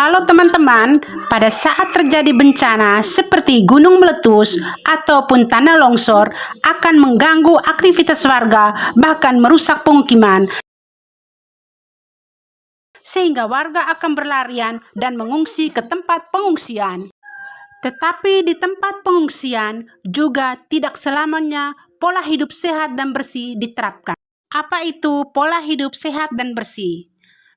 Halo teman-teman, pada saat terjadi bencana seperti gunung meletus ataupun tanah longsor akan mengganggu aktivitas warga, bahkan merusak pemukiman, sehingga warga akan berlarian dan mengungsi ke tempat pengungsian. Tetapi di tempat pengungsian juga tidak selamanya pola hidup sehat dan bersih diterapkan. Apa itu pola hidup sehat dan bersih?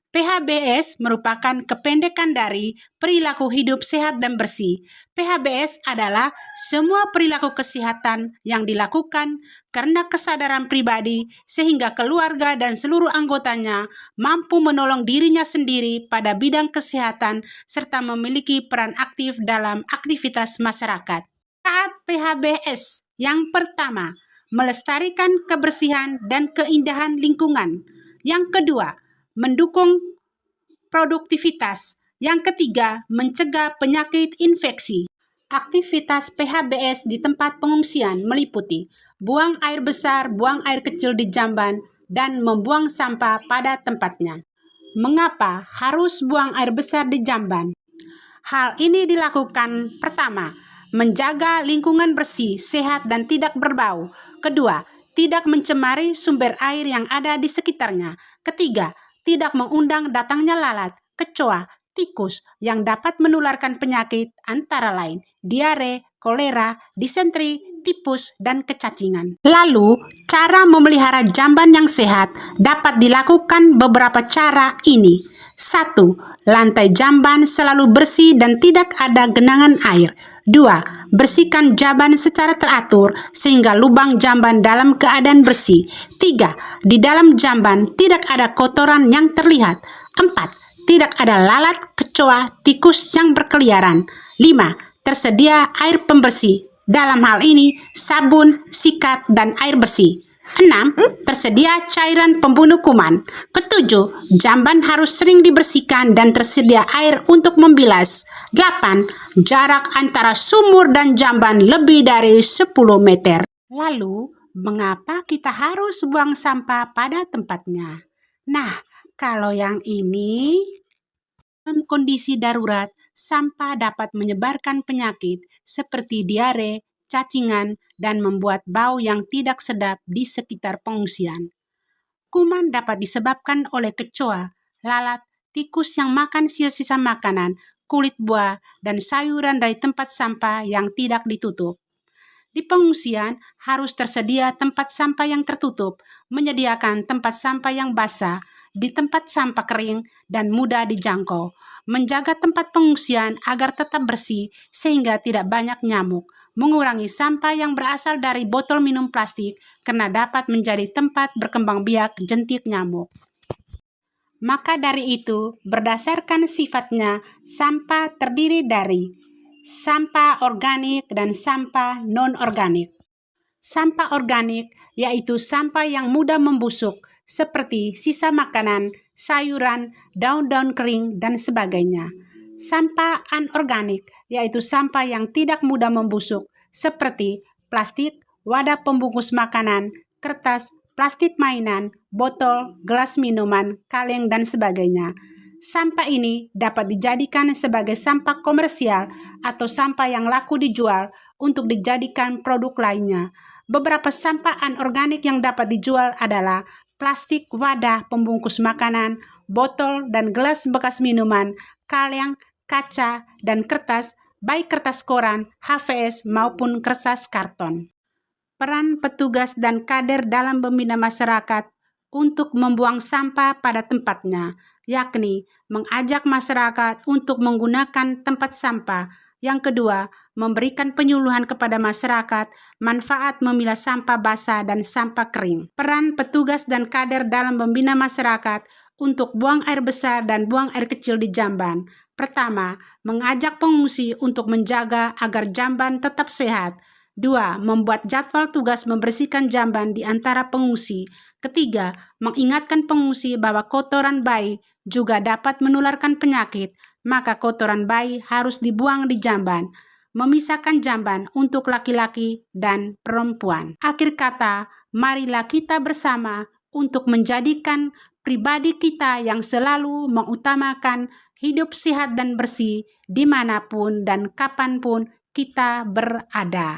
PHBS merupakan kependekan dari perilaku hidup sehat dan bersih. PHBS adalah semua perilaku kesehatan yang dilakukan karena kesadaran pribadi sehingga keluarga dan seluruh anggotanya mampu menolong dirinya sendiri pada bidang kesehatan serta memiliki peran aktif dalam aktivitas masyarakat. Saat PHBS yang pertama, melestarikan kebersihan dan keindahan lingkungan. Yang kedua, mendukung produktivitas. Yang ketiga, mencegah penyakit infeksi. Aktivitas PHBS di tempat pengungsian meliputi buang air besar, buang air kecil di jamban, dan membuang sampah pada tempatnya. Mengapa harus buang air besar di jamban? Hal ini dilakukan pertama, menjaga lingkungan bersih, sehat, dan tidak berbau. Kedua, tidak mencemari sumber air yang ada di sekitarnya. Ketiga, tidak mengundang datangnya lalat, kecoa, tikus yang dapat menularkan penyakit antara lain diare, kolera, disentri, tipus, dan kecacingan. Lalu, cara memelihara jamban yang sehat dapat dilakukan beberapa cara ini. 1. Lantai jamban selalu bersih dan tidak ada genangan air. 2. Bersihkan jamban secara teratur sehingga lubang jamban dalam keadaan bersih. 3. Di dalam jamban tidak ada kotoran yang terlihat. 4. Tidak ada lalat, kecoa, tikus yang berkeliaran. 5. Tersedia air pembersih. Dalam hal ini, sabun, sikat, dan air bersih. 6. Tersedia cairan pembunuh kuman. Ketujuh, jamban harus sering dibersihkan dan tersedia air untuk membilas. 8. Jarak antara sumur dan jamban lebih dari 10 meter. Lalu, mengapa kita harus buang sampah pada tempatnya? Nah, kalau yang ini, dalam kondisi darurat, sampah dapat menyebarkan penyakit seperti diare, cacingan, dan membuat bau yang tidak sedap di sekitar pengungsian. Kuman dapat disebabkan oleh kecoa, lalat, tikus yang makan sisa-sisa makanan, kulit buah, dan sayuran dari tempat sampah yang tidak ditutup. Di pengungsian harus tersedia tempat sampah yang tertutup, menyediakan tempat sampah yang basah, di tempat sampah kering dan mudah dijangkau, menjaga tempat pengungsian agar tetap bersih sehingga tidak banyak nyamuk, mengurangi sampah yang berasal dari botol minum plastik karena dapat menjadi tempat berkembang biak jentik nyamuk. Maka dari itu, berdasarkan sifatnya, sampah terdiri dari sampah organik dan sampah non-organik. Sampah organik yaitu sampah yang mudah membusuk, seperti sisa makanan, sayuran, daun-daun kering, dan sebagainya. Sampah anorganik yaitu sampah yang tidak mudah membusuk, seperti plastik, wadah pembungkus makanan, kertas, plastik mainan, botol, gelas minuman, kaleng, dan sebagainya. Sampah ini dapat dijadikan sebagai sampah komersial atau sampah yang laku dijual untuk dijadikan produk lainnya. Beberapa sampah anorganik yang dapat dijual adalah plastik wadah pembungkus makanan, botol dan gelas bekas minuman, kaleng, kaca, dan kertas, baik kertas koran, HVS, maupun kertas karton. Peran petugas dan kader dalam membina masyarakat untuk membuang sampah pada tempatnya, yakni mengajak masyarakat untuk menggunakan tempat sampah. Yang kedua, memberikan penyuluhan kepada masyarakat manfaat memilah sampah basah dan sampah kering. Peran petugas dan kader dalam membina masyarakat untuk buang air besar dan buang air kecil di jamban. Pertama, mengajak pengungsi untuk menjaga agar jamban tetap sehat. 2. Membuat jadwal tugas membersihkan jamban di antara pengungsi. Ketiga, mengingatkan pengungsi bahwa kotoran bayi juga dapat menularkan penyakit, maka kotoran bayi harus dibuang di jamban. Memisahkan jamban untuk laki-laki dan perempuan. Akhir kata, marilah kita bersama untuk menjadikan pribadi kita yang selalu mengutamakan hidup sehat dan bersih dimanapun dan kapanpun kita berada.